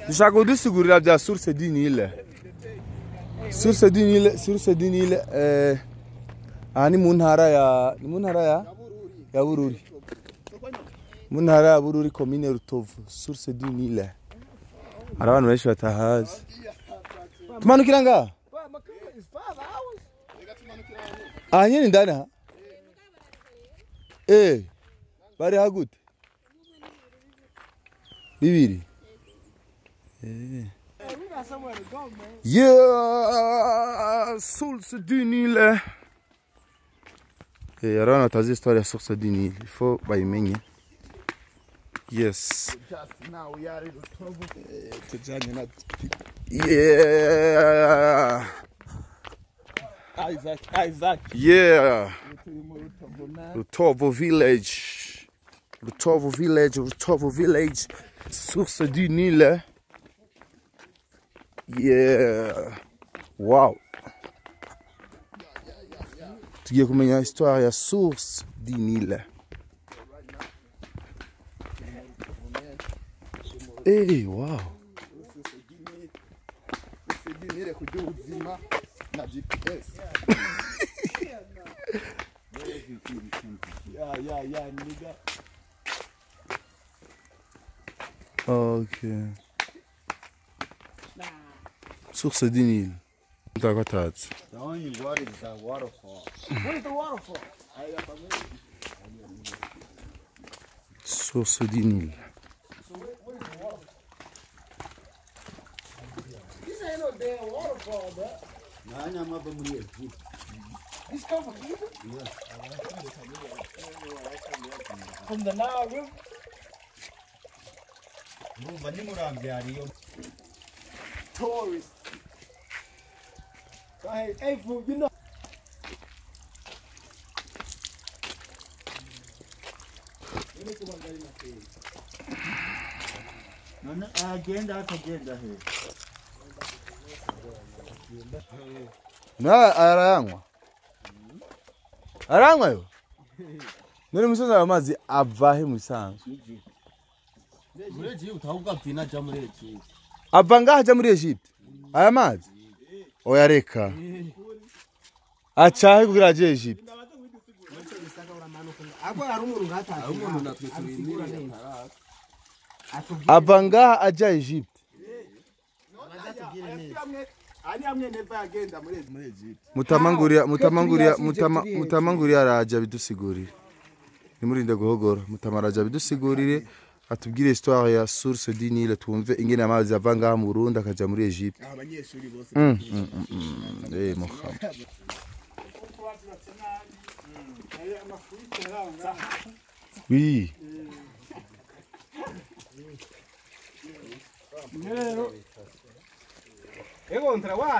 dushaka kudusigurira bya source du Nil. Source du Nil aha ni mu ntara ya Bururi. Mu ntara ya Bururi commune Rutovu. Source du Nil. Hari abantu benshi batahazi. Tumanukira nga? Ah nyine ndani ha? Bari hagute? Bibiri. Yeah, source du Nil. Arana tazi histoire ya source du Nil. Il faut bayimenye. Yes. Now we are in Rutovu. Yeah. Isaac. Yeah. Rutovu village. Source du Nil. Yeah. Wow. Tugiye kumenya histoire ya source du Nil. Wow. Okay. Source du Nil. The only water is the waterfall. Where's the waterfall? Source du Nil. This ain't no damn waterfall, bro. This come from Egypt? Yeah. From the Nile River? Tourists. Hey, fool, you know. Agenda here. Na arangwa yo. None musoza amazi avahe musanzwe. Muri Egypt utavuga pfina ja muri Egypt. Ava ngaha ja muri Egypt. Aya mazi. Oya reka. Achahe kugira je Egypt. Ava ngaha aja Egypt. Mutamangurira araja bidusigurire. Nimurinde guhogora. Mutamaraja bidusigurire atubwire histoire ya source du Nil twumve ingene amazi ava ngaha mu Burundi akaja muri Egypt. Abanyeshuri bose. Muhammad. Oui.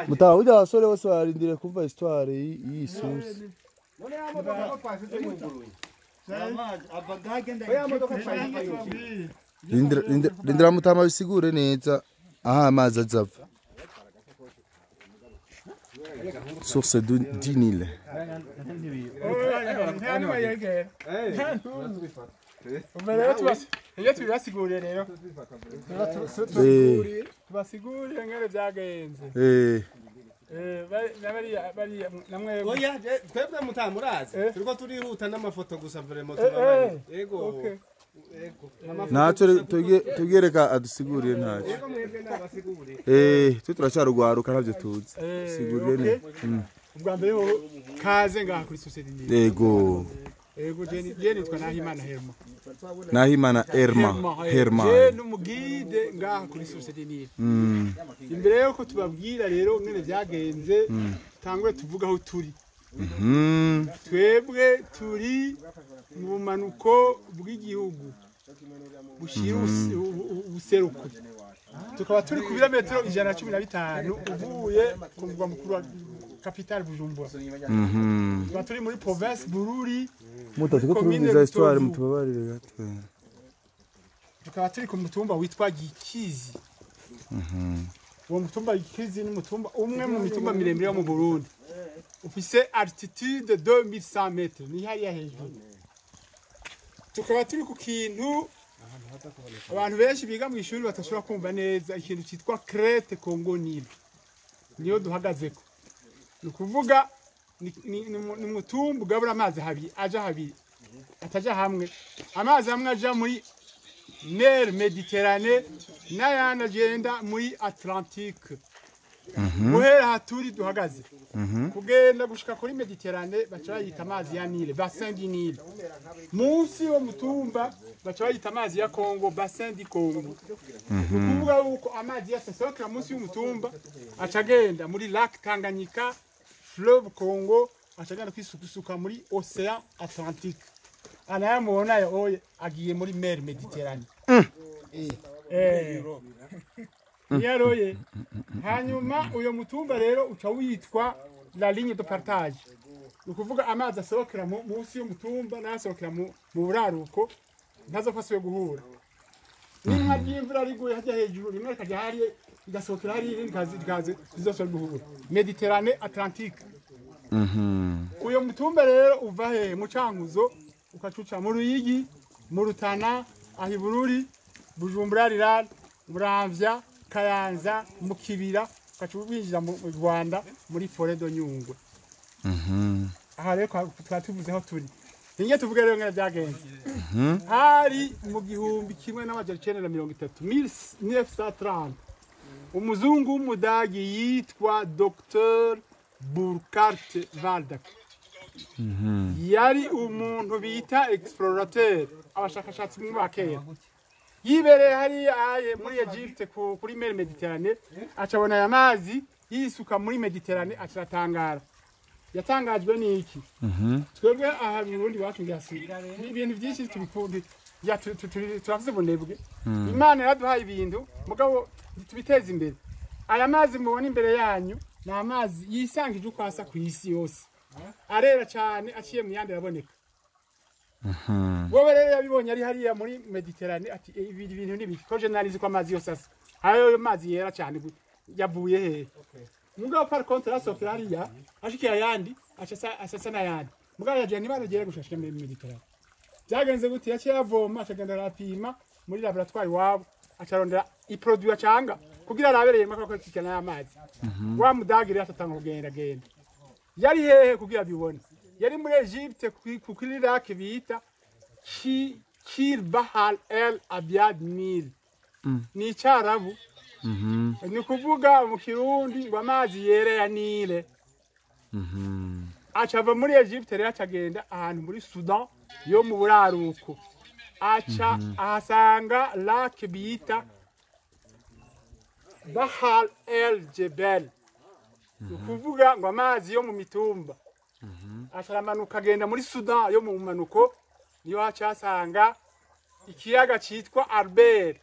Mutaha ujya abasore bose barindire kumva histoire iyi source. Lindira mutama bisigure neza aha amazi azava. Source du Nil. Iyo tubasiguriye rero. Tubasiguriye ngere byagenze. Bari namwe. Oya, twebwe mutamurazi. Turiko turihuta n'amafoto gusa vraiment tubabaye. Yego. Nacho tugereka adusiguriye ntacho. Yego mwebwe nabasiguriye. Turacyarugaruka navyo tuzi. Siguriye ne. Ubwa mbere kaze ngaha kuri societe Nil. Yego. Yego jeni twa Nahimana Herma. Nahimana Herma. N'umugide ngaha kuri societe Nil. Imbere yuko tubabwira rero ngene byagenze tangwe tuvuga aho turi. Twebwe turi mu bumanuko bw'igihugu bushira ubuseruko. Tukaba turi ku birometero 115 uvuye ku mugwa mukuru wa capitale Bujumbura. Tukaba turi muri province Bururi. Mutatuko turubiza histoire mutubabarire gato. Tukaba turi ku mutumba witwa Gikizi. Uwo mutumba Gikizi ni mutumba umwe mu mitumba miremire yo mu Burundi. Ufise altitude 2100 meters ni hariya hejuru. Tukaba turi ku kintu abantu benshi biga mu ishuri batashobora kumva neza ikintu cyitwa Crete Congo Nil niyo duhagazeko ni ukuvuga ni umutumba ugabura amazi habiri aja habiri ataja hamwe amazi amwe aja muri mer Mediterane n'ayandi agenda muri Atlantique guhera haturi duhagaze kugenda gushika kuri Mediterane baca bayita amazi ya Nile bassin du Nile munsi wo mutumba baca bayita amazi ya Congo bassin du Congo ukuvuga uko amazi yose sokera munsi y'umutumba acagenda muri lac Tanganyika fleuve Congo acagenda kwisuka muri Océan Atlantique anayamubona oye agiye muri mer Mediterane yaroye hanyuma uyo mutumba rero uca witwa la ligne de partage ukuvuga amazi asohokera munsi y'umutumba n'asohokera mu buraruko ntazofaswe guhura n'inka ry'imvura riguye hajya hejuru rimwe rikajya hariye igasohokera hariya irindi kazi zizosora guhura Mediterane Atlantique uyo mutumba rero uva he mu Cankuzo ukacuca mu Ruyigi mu Rutana ahi Bururi Bujumbura Rirari Muramvya Kayanza mu Kibira ukacubinjira mu Rwanda muri Forêt de Nyungwe aha rero twatuvuzeho turi ninge tuvuge rero ngene byagenze hari mu gihumbi kimwe n'amajana 930 1930 umuzungu w'umudagi yitwa Dr Burkhard Waldeck yari umuntu bita explorateur abashakashatsi mu bakera yibereye hariya muri Egypte kuri mer Mediterane acabona aya mazi yisuka muri Mediterane aciratangara yatangajwe n'iki twebwe aha mu Burundi wacu ngasira ibintu byinshi tubikundi turavuze bunebwe Imana yaduhaye ibintu mugabo tubiteza imbere aya mazi mubona imbere yanyu ni amazi yisangije ukwasa ku isi yose arera cyane aciye mu yandi araboneka wowe rero yabibonye ari hariya muri Mediterane ati ibi bintu nibiki ko generalize ko amazi yose asa ayo mazi yera cyane yavuye he mugabo par contre asokera hariya ashikiye ayandi asasa n'ayandi mugabo yaje nibaragera gushashira muri Mediterane byagenze gute yaciye yavoma acagenda rapima muri laboratoire wabo acarondera iproduit acanga kugira arabereye makako kikana y'amazi wa mudagire atatanga kugenda genda yari hehe kugira bibone yari muri Egypte kuri lac bita Kir Bahar El Abyad Nil ni cyarabu ni kuvuga mu Kirundi ngo amazi yere ya Nile acava muri Egypte rero acagenda ahantu muri Sudan yo mu buraruko aca ahasanga lac bita Bahar El Jebel ukuvuga ngo amazi yo mu mitumba acaramanuka agenda muri Sudan yo mu manuko niyo hacasanga ikiyaga citwa Albert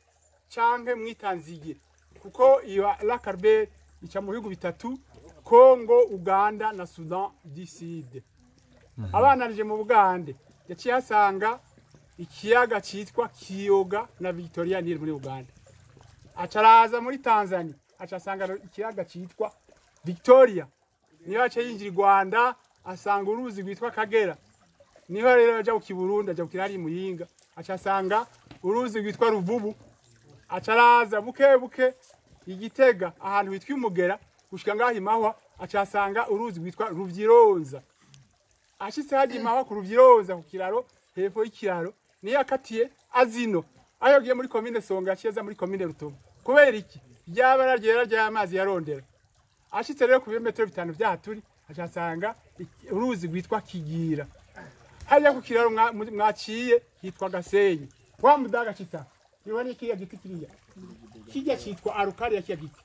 canke mwitanzige kuko iyo lac Albert ica mu bihugu bitatu Congo Uganda na Sudan du Sud abana rije mu Bugande yaciye hasanga ikiyaga citwa Kiyoga na Victoria Nile muri Uganda acaraza muri Tanzania acasanga ikiyaga citwa Victoria niyo aca yinjira Rwanda asanga uruzi rwitwa Kagera niho rero aja ku Kiburundi aja kukirari Muyinga acasanga uruzi rwitwa Ruvubu acaraza buke Igitega ahantu hitwa Umugera gushika ngahi mahwa acasanga uruzi rwitwa Ruvyironza ashitse haji mahwa ku Ruvyironza ku kiraro hepfo y'ikiraro niyo akatiye azino ayogiye muri commune Songa yaciye muri commune Rutovu kubera iki ryabara ryera ry'amazi yarondera ashitse rero ku birometero 5 byahaturi acasanga uruzi rwitwa Kigira hajya ku kiraro mwaciye hitwa Gasenyi wa mudaga cita ibone kiya giti kiriya kijya cyitwa Arukari ya kigiti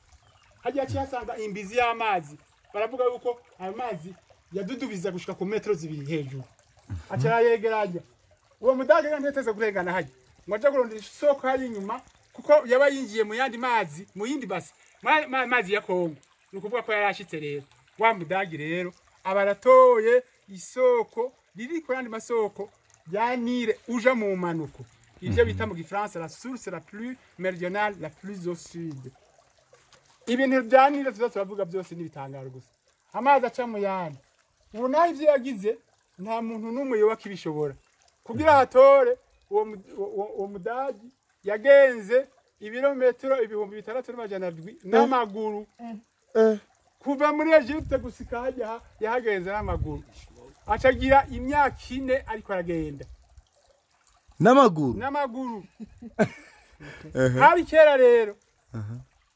hajya cyasanga imbizi y'amazi baravuga yuko amazi yadudubiza gushika ku metero 2 hejuru acara yegeranya uwo mudaga ntetse kurengana hajya mwaje kurondera isoko hari inyuma kuko yaba yingiye mu yandi mazi mu yindi basi mazi ya Kongo nukuvuga ko yarashitse rero wa mudagi rero abaratoye isoko riri ko yandi masoko ya Nile uja mu manuko ivyo bita mu Gifaransa la source la plus méridionale la plus au sud ibintu bya Nile turavuga byose nibitangaro gusa amazi aca mu yandi ubu naho ivyo yagize nta muntu numwe yoba kibishobora kugira hatore uwo mudagi yagenze ibirometero 6,700 n'amaguru kuva muri Egypte gusika hajya yahagenze n'amaguru acagira imyaka 4 ariko aragenda n'amaguru hari kera rero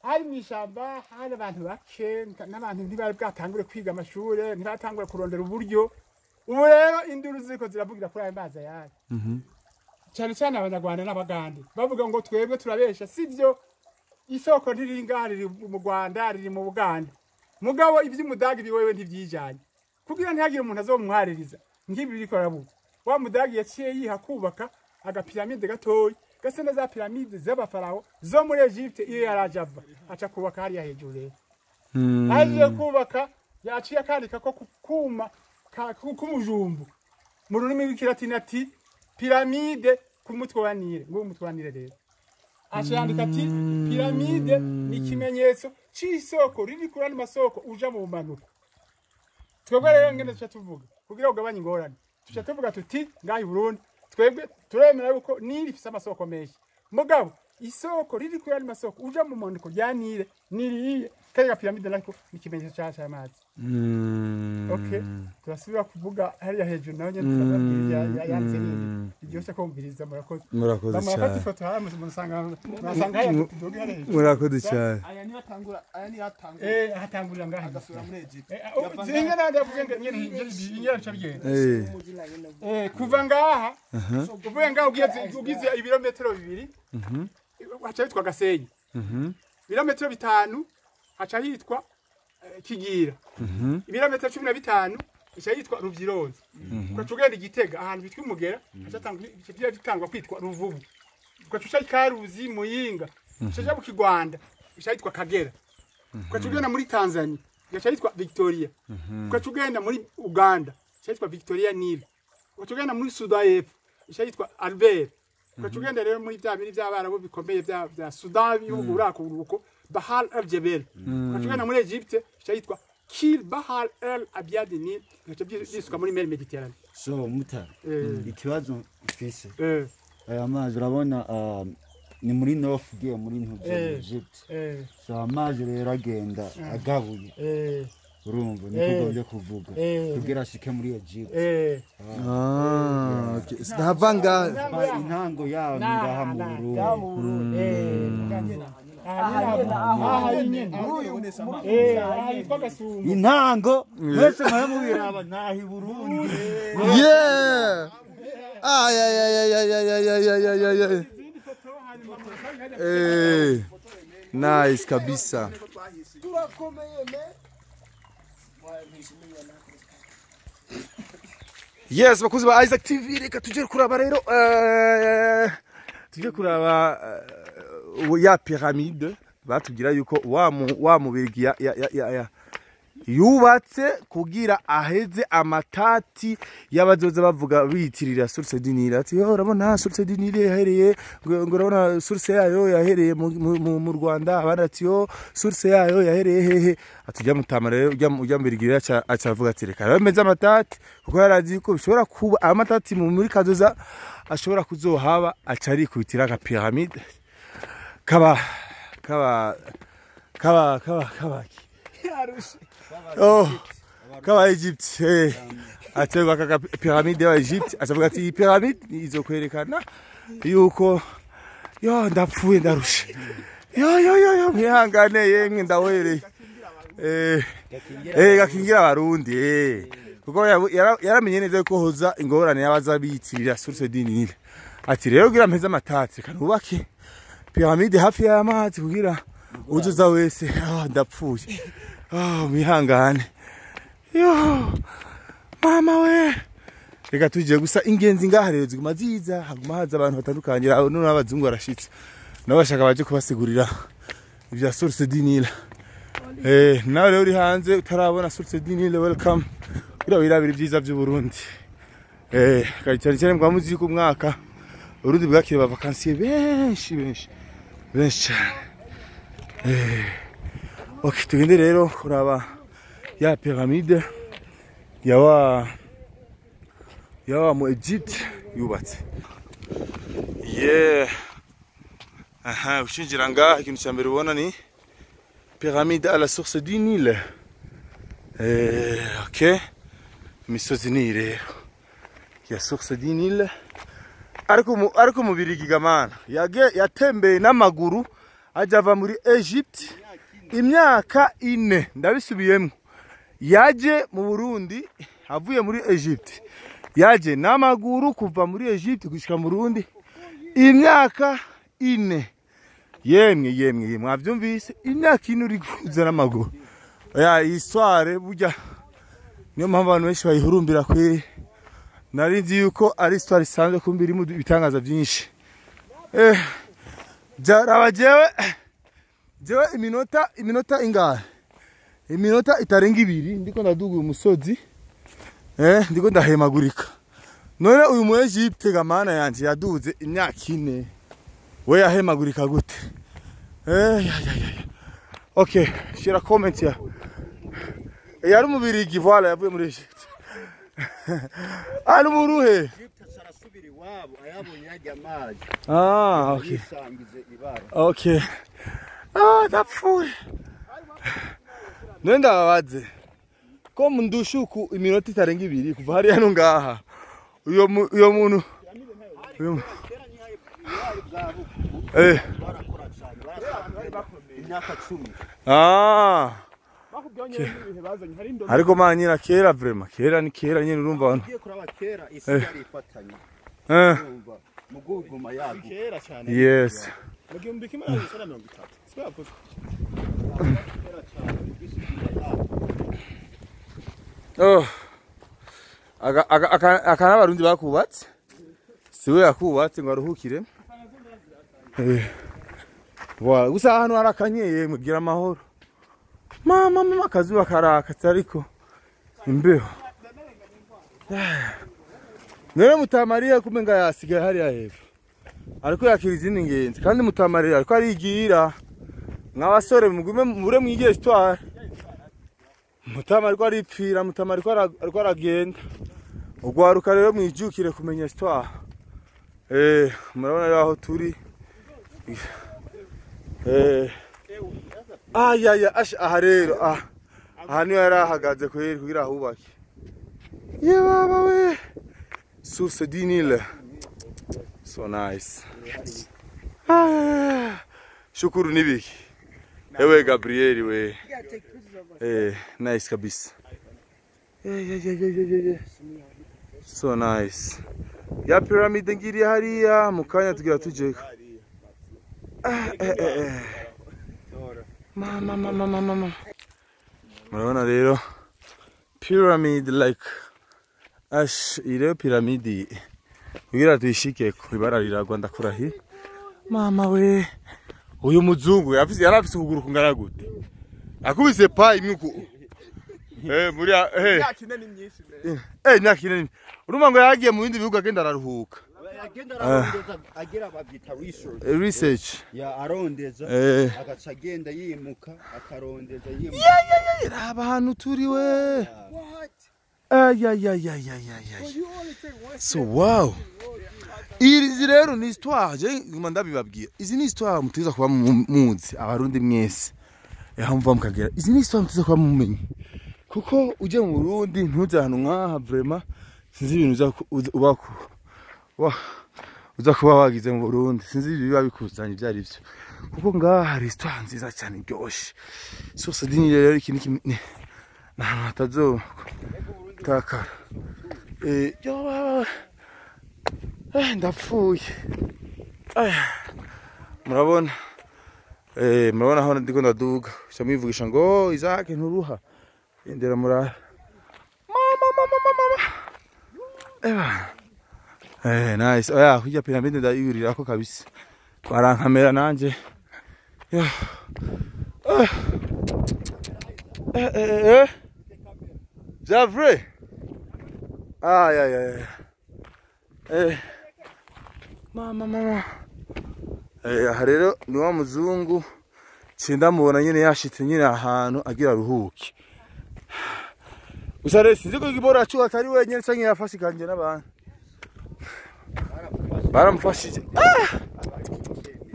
hari mwishamba hari abantu bake n'abantu ntibari bwatangure kwiga amashure ntibatangure kurondera uburyo ubu rero induru ziko ziravugira kuri ayo mazi yayo cyane cyane abanyarwanda n'abagande bavuga ngo twebwe turabesha sivyo isoko ntiringa riri mu Rwanda riri mu Buganda mugabo ivy'umudagi biwewe ntivyijanye kugira ntihagire umuntu azomwaririza ngibi biriko rabuka wa mudagi yaciye yiha kubaka agapiramide gatoyi gase na za piramide z'abafaraho zo muri Egypte iyo yarajava aca kubaka hariya hejuru rero aje kubaka yaciye akandika ko kuma kumujumbu mu rurimi rw'ikilatini ati piramide ku mutwe wa Nile ngo umutwe wa Nile rero ashandika ati piramide ni ikimenyetso c'isoko riri kurana masoko uja mu manuko twebwe rero ngene tuca tuvuga kugira ugabanye ingorane tuca tuvuga tuti ngahi Burundi twebwe turemera yuko Nile ifise amasoko menshi mugabo isoko riri kurana masoko uja mu manuko rya Nile niriye kaya piramide nako ni ikimenyetso c'aca amazi okay turasubira kuvuga hariya hejuru nawe nyene turababwira yanze nini iryoshe kumviriza murakoze cyane ifoto hama musanga haya tudoge hariya murakoze cyane aya ni hatangura hatangurira ngaha agasura muri Egypte zinga nande avuga nyene ingera cyabigenda kuva ngaha uvuye ngaha ugize ibirometero 2 acha hitwa Gasenyi ibirometero 5 acha hitwa Kigira ibirometero 15 acha hitwa Ruvyironzi ukacugenda Igitega ahantu bitwa Umugera acha bitangwa kwitwa Ruvubu ukacuca Karuzi Muyinga acha mu Kigwanda acha hitwa Kagera ukacugenda muri Tanzania acha hitwa Victoria ukacugenda muri Uganda acha hitwa Victoria Nile ukacugenda muri Sudan y'Epfo acha hitwa Albert ukacugenda rero muri bya biri by'abarabu bikomeye bya Sudan y'uburuko Bahar el-Jebel ukacugenda muri Egypte acha hitwa Kil Bahar el-Abyad Nil acha byisuka muri mer Mediterane so muta ikibazo ifise aya mazi urabona ni muri North giye muri ntuje Egypte so amazi rero agenda agabuye urumva niko byo kuvuga kugira ashike muri Egypte ndavanga intango yaho ngaha mu Burundi intango mwese mwamubiraba nahi Burundi yeah nice kabisa yes bakuzi ba Isaac TV reka tuje kuraba rero tuje kuraba ya pyramide batubwira yuko wa mubirigi yubatse kugira aheze amatati y'abazoza bavuga biyitirira source du Nil ati urabona source du Nil yahereye ngo urabona source yayo yahereye mu Rwanda abandi ati source yayo yahereye hehe atujya mutama rero ujya mbirigirira acavuga ati reka bameze amatati kuko yarazi ko bishobora kuba amatati muri kazoza ashobora kuzohaba acari kubitira ka pyramide kaba kaba Egypte ateba ka pyramide ya Egypte asavuga ati pyramide izo kwerekana yuko ndapfuye ndarusha mwihangane yemwe ndawereye gakingira abarundi kuko yaramenye neza ko hoza ingorane yabaza biyitirira source du Nil ati rero gira mpeze amatati kanubake pyramide hafi y'amazi kugira uzuza wese ndapfuye mwihangane mama we reka tuje gusa ingenzi ngaha rero ziguma ziza haguma haza abantu batandukanye none abazungu barashitse nabashaka baje kubasigurira ibya source du Nil nawe rero uri hanze utarabona source du Nil welcome birabira byiza by'u Burundi cyane mbwa muzi ku mwaka Burundi bwakire ba vacances benshi cyane okay tugende rero kuraba ya pyramide yawa mu Egypte yubatse aha ushinjira ngaha ikintu cya mbere ubona ni pyramide à la source du Nil. Ok, imisozi ni rero ya source du Nil, ariko mu Birigi gamana yatembeye n'amaguru ajya ava muri Egypte imyaka 4 ndabisubiyemo. Yaje mu Burundi avuye muri Egypte, yaje n'amaguru kuva muri Egypte gushika mu Burundi imyaka 4. Yemwe mwavyumvise, imyaka 4 uri kuza n'amaguru. Ya histoire burya niyo mpamvu abantu benshi bayihurumbira kweri. Nari nzi yuko ari histoire isanzwe kumbi irimo ibitangaza byinshi. Jaraba jewe iminota ingahe? Iminota itarenga 2 ndiko ndaduga umusozi. Ndiko ndahemagurika. None uyu mu Egypte gamana yanje yaduze imyaka 4. We yahemagurika gute? Okay, shira comment ya. Yari mu Birigi voilà yavuye muri Egypte. Ari mu ruhe? Egypte sarasubira iwabo ayabonye yajya amazi. Okay. Okay. Ndapfuye. Nenda babaze. Ko mundushuku iminota itarenga 2 kuva hari hano ngaha. Uyo muntu ariko manyira kera vraiment kera ni kera nyine urumva abantu yes aka n'abarundi bakubatse siwe yakubatse ngo aruhukire. Voilà, gusa hano harakanyeye mugira amahoro. Mama akazuba karakatse ariko imbeho. Nere Mutamariya kumenga yasigaye hari ya hepfo. Ariko yakira izindi ngenzi kandi Mutamariya ariko arigira nk'abasore mugume mure mwigire histoire. Mutama ariko aripfira, Mutama ariko aragenda. Ugwaruka rero mwijukire kumenya histoire. Murabona rero aho turi. Aha rero aha niyo yarahagaze kugira ahubake. Ye baba we, source du Nil, so nice. Shukuru nibiki ewe Gabriel we. Nice kabisa. So nice. Ya pyramide ngiri hariya mukanya tugira tujeko. Mama. Murabona rero pyramid like ile pyramid kugira tuyishike kubara riragwa ndakurahi. Mama we, uyu muzungu yarafise ukuguru kungana gute? Akubise pa imyuku. Muri yakineni myinshi me. Nakineni. Urumva ngo yagiye mu bindi bihugu agenda araruhuka. Agera babyita research. Ya arondeza agaca agenda yimuka akarondeza yimuka. Abantu turi we. So wow. Iri rero ni histoire je nguma ndabibabwira. Izi ni histoire mutiza kuba munzi abarundi mwese. Hamva mukagera. Izi ni histoire mutiza kuba mumenye. Kuko uje mu Burundi ntuze hano nkaha vraiment sinzi ibintu ubako. Uza kuba wagize mu Burundi sinzi biba bikuzanye byari byo. Kuko ngaha hari histoire nziza cyane ryoshe. Source du Nil rero ikintu natazo takara. Ndapfuye. Murabona hano ndiko ndaduga cyamivugisha ngo Isaac nturuha indera mura mama. Nice. Oya kujya pyramide ndayurira ko kabisa barankamera nanje. Javre. Mama. Rero ni wa muzungu cinda mubona nyene yashitse nyene ahantu agira ruhuki. Usare sinzi ko igibora cyo atari wenyene canke yafasi kanje n'abantu. Baramufashije.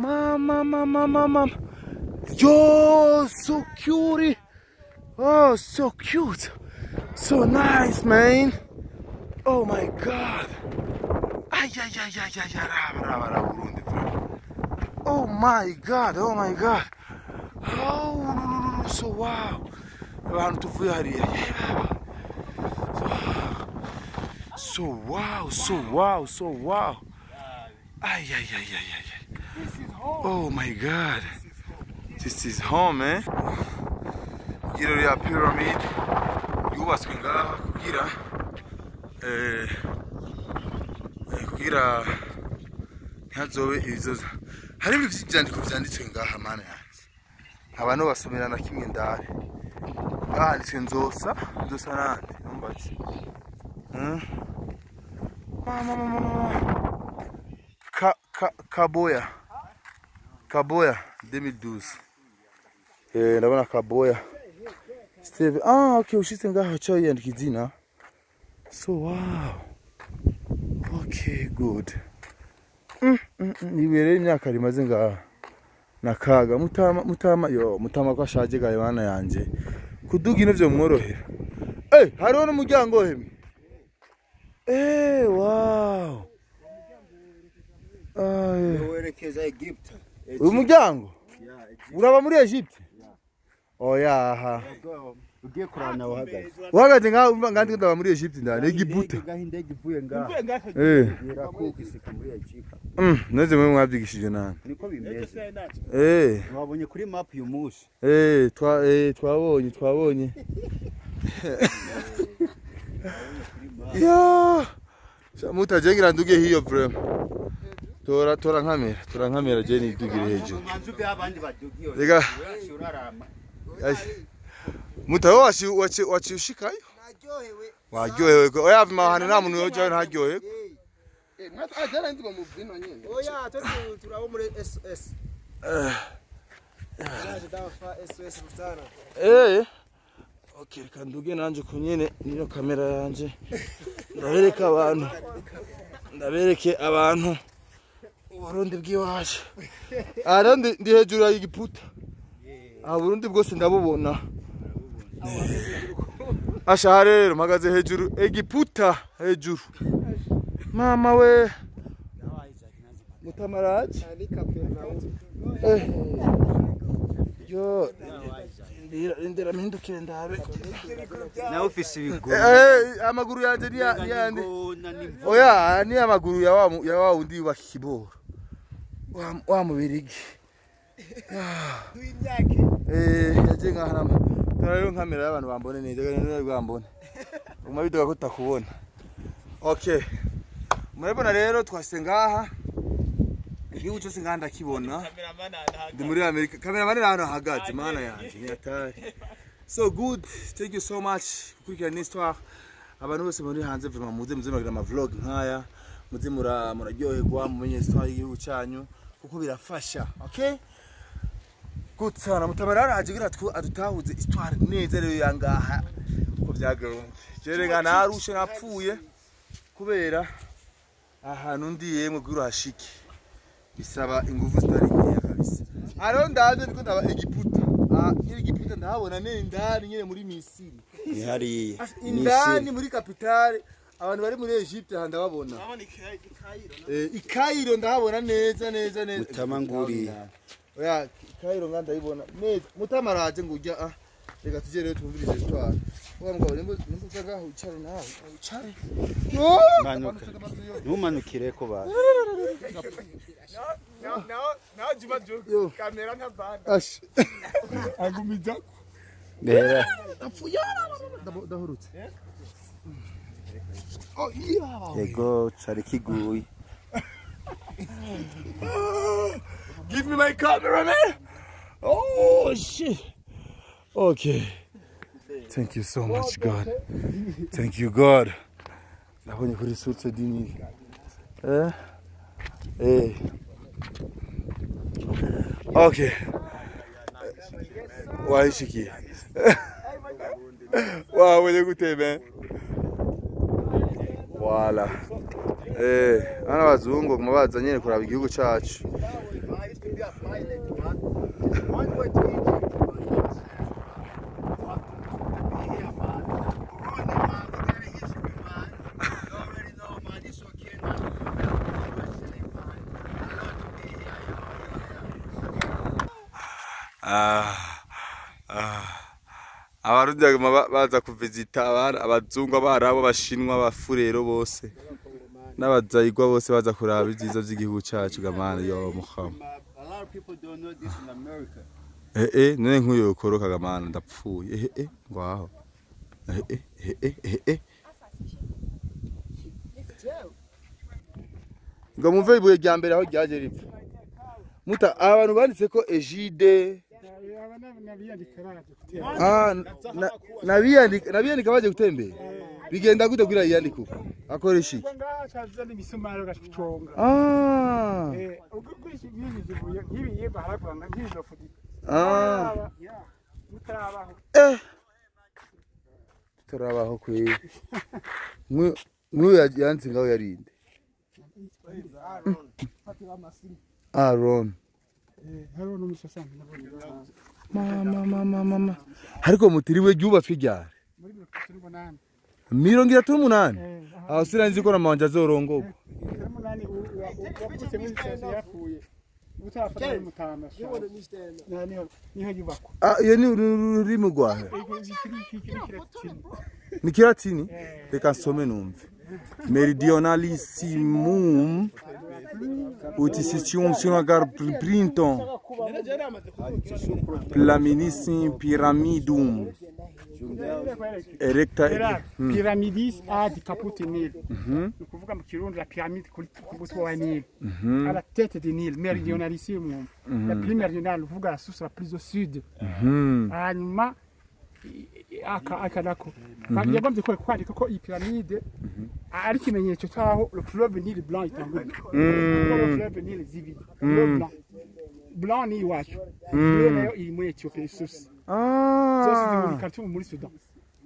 Mama. Yo, so cute. Oh, so cute. So nice, man. Oh my God. Ay. Oh my God. Oh, so wow. Abantu tuvuye hariya. So wow. Ay. Oh my God. This is home, man. Gira ya pyramid. Yubatswe ngaha kugira ntazobe ibizoza. Hari ibintu byandiko byanditswe ngaha mana yanjye. Abantu basomera na kimwe ndare. Handitswe nzosa nande numbatse. Kaboya 2012. Ndabona Kaboya. Steve, okay, ushitse ngaha cha yandika izina. So wow. Okay, good. Nibereye imyaka rimaze ngaha. Nakaga mutama ko ashaje gaye bana yanje. Kuduga ino byo mworohera. Hariho n'umuryango hemwe. Wow. werekeza Egypt. Uyu muryango? Uraba muri Egypt? Oya. Ugiye kurana uhagaze ngaho ngandi ndaba muri Egypt ndane Egiputa. Gahinde givuye ngaha. Kukisika muri Egypt. Neze mwe mwabyigishije nani? Niko bimeze. Wabonye kuri map uyu mushi. Twabonye. Ya. Shamuta jengira nduge hiyo vrem. Tora nkamera je ni dugire hejuru. Manzuke abandi badugiyo. Rega. Mutaho wachiushikayo? Waryohewe. Oya mahane nta muntu yojayo ntaryohewe. Ajana ndi bamuvino nyene. Oya turabo muri SS. SS mutana. Okay, kanduge nanje kunyene niyo kamera yanje. Ndabereke abantu. Uburundi bw'iwacu. Ndi hejuru y'Egiputa. Burundi bwose ndabubona. Asha rero mpagaze hejuru Egiputa hejuru. Mama we. Mutamaraje. Yo. Ndira mpindukire ndabe. Na ofisi bigo. Amaguru yanje ni yandi. Oya, ni amaguru ya wa undi wa kiboro. Wa mubirigi. Yaje ngahanama. Rero nkamera y'abantu bambone neza kandi bambone. Umabidoga ko takubona. Okay. Murabona rero twashyize ngaha. Igihugu cyose nganda kibona. Ndi muri Amerika. Cameraman hano hagaze mana yanjye nyatari. So good. Thank you so much. Kukurikirana histoire. Abantu bose muri hanze vraiment muze muragira ama vlog nkaya. Muze muraryoherwa mumenye histoire y'igihugu cyanyu kuko birafasha. Okay? Good sana mutabara ajigira adutahuze histoire neza rero yangaha uko byagaronze. Jerega narushe napfuye kubera ahantu ndiye mu guru hashiki. Bisaba ingufu zitari nkeya kabisa. Aro ndaje ndiko ndaba Egiputa. Egiputa ndahabona ndani nyene muri Misiri. Ni hari indani muri capitale abantu bari muri Egypt handababona. Ikairo ndahabona neza. Mutamanguri. Oya Ikairo nganda ibona neza. Mutamaraje ngujya reka tuje rero tumvirize histoire. Wamugabo nimbuza ngaho ucare nawe. Ucare. Manuka. Numanukire ko ba. Now jiba joke. Kamera ntabana. Ash. Agumiza. Bera. Dahurutse. Oh yeah. Yego cari kiguye. Give me my camera, man. Oh shit. Okay. Thank you so much, God. Thank you, God. Nabonye kuri source dini. Okay. Wahishiki. Wow, wenye gute, man. Voilà. Ana bazungu kumabaza nyene kuraba igihugu cyacu. One way to Egypt, man. Yes. What to be here, man. Burundi, man. We got a history, man. You already know, man. This okay, man. USA, man. I love to be here, abarundi baza kuvizita abazungu abarabu abashinwa abafurero bose n'abazayigwa bose baza kuraba ibyiza by'igihugu cyacu gamana yo mukhama. A lot of people don't know this in America. None nk'uyo ukoroka gamana ndapfuye ngwaho ngo mumve ibuye rya mbere aho ryaje ripfa muta abantu banditse ko Egide nabiyandika baje gutembera bigenda gute kugira yiyandike uko akoresha iki turabaho kwe nk'uyu yanditse ngaho yarinde Aaron mama hariko mutiriwe ryubatswe ryari 38 aho siranzi ko namanje azorongogo iyo ni ururimi rwahe ni Kilatini reka nsome numve meridionalissimum utisium sinagar printon plaminissim pyramidum erecta pyramidis ad caput Nil. Ukuvuga mu Kirundi la pyramide ku mutwe wa Nil. À la tête de Nil, meridionalissimum. La plus méridionale, uvuga la source la plus au sud. Hanyuma akadako. Yagombye kwandika ko iyi pyramide ari kimenyetso cyaho le fleuve Nil blanc itanguye. Le fleuve Nil zibiri. Le blanc ni iwacu. Nayo iri muri Ethiopia source. Zose ziri muri Khartoum muri Sudan.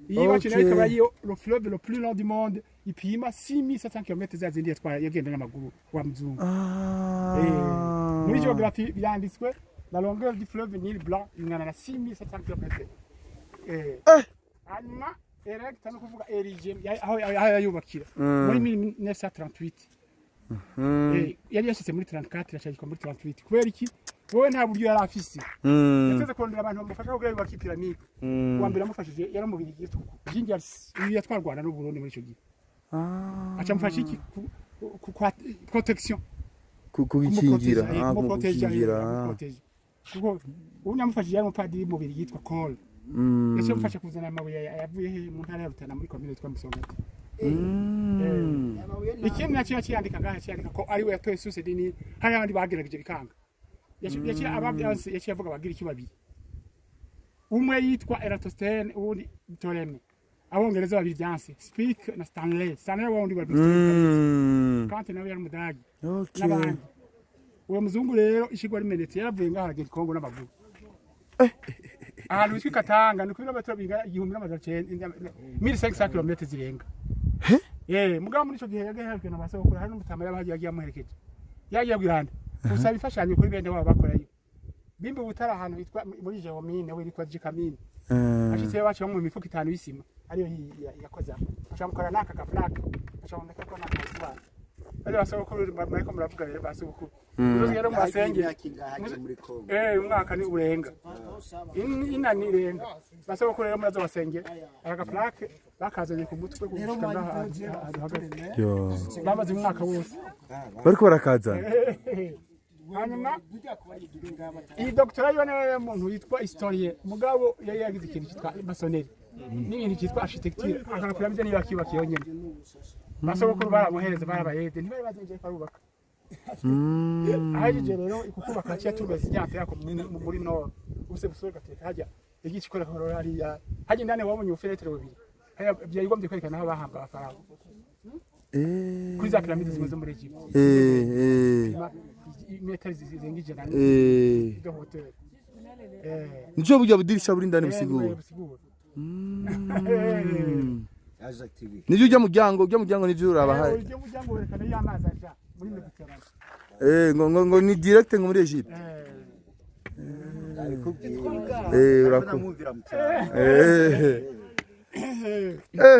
Iwacu nayo ikaba ariyo le fleuve le plus long du monde ipima 6700 km zazindi yatwara yagenda n'amaguru wa mzungu. Muri géographie biranditswe la longueur du fleuve Nil blanc ingana na 6700 km. Hanyuma erecta no kuvuga erige aho yayubakira muri 1938. Yari yashyize muri 34 yashaka muri 38 kubera iki wowe nta buryo yari afise yateze kurondera abantu bamufasha kugira yubaka pyramide wa mbere amufashije yari mu birigi Gingers yatwarwana n'u Burundi muri ico gihe acha mufasha iki ku protection kugikingira kuko unyamufashije yari umupadiri mu birigi yitwa Cole ese mufasha kuzana amabuye yavuye he mu ntara ya Rutana muri commune yitwa Musongati. Ikindi nacyo cyandika ngaha cyandika ko ari we yatoye source dini hari abandi bagerageje bikanga yaciye ababyanse yaciye avuga bagira iki babiri umwe yitwa Eratosthene ubundi Ptolemy abongereza babiri byanse Speke na Stanley wundi bari kandi nawe yari mudagi n'abandi uwo muzungu rero ishigwa rimenetse yaravuye ngaha agenda Kongo n'amaguru ahantu witwa Katanga ni kilometero binga 1500 km zirenga mugabo muri ico gihe yagaherekejwe na basokuru hari n'umutama yagiye amuherekeje yagiye gwiranda usaba ifashanyo kuri bende baba bakorayo bimbe butara ahantu bitwa muri Geomine we yitwa Jikamine ashitse bacu mu mifuko 5 y'isima ariyo yakoze acamukora naka kaplaka acamundeka ko naka isibana ari basokuru bariko muravuga rero basokuru rero mu basenge muri Kongo umwaka ni urenga inani irenga basokuru rero murazo basenge agaplaka bakazanye ku mutwe gushika ngaha bamaze umwaka wose bariko barakaza hanyuma iyi doctora yone muntu yitwa historien mugabo yari yagize ikintu cyitwa masoneri n'ibintu cyitwa architecture akakura byo niba kibakiye nyene basokuru baramuhereza barabayede ntibari bazinje karubaka ahije rero ikukubaka cya tubeze nyante yako muri no use busore gateka hajya igikikora ko hari haje ndane wabonye ufenetre bubiri byayigombye kwerekana aho bahamba abafaranga kuri za pyramide zimeze muri Egypt metero zirenga ijana do hotel nico burya budirisha buri ndani busigura nijye ujya muryango nivyo uraba hari ujya muryango werekana y'amazi aja muri Mediterane ngo ni direct ngo muri Egypt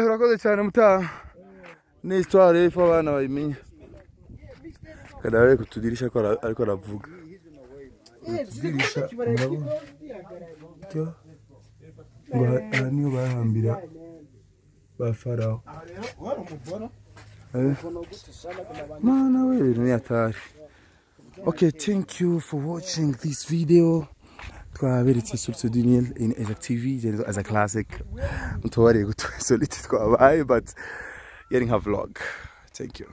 urakoze cyane mutaha ni histoire ifu abana bayimenya kadawe kutudirisha ko ariko aravuga kutudirisha ngo aha niyo bahambira ba Farawo mana we ibintu ni atari. Okay, thank you for watching this video. Twaberetse Source du Nil in Isaac TV as a classic. Mutwari gutwe solite twabaye but getting her vlog. Thank you.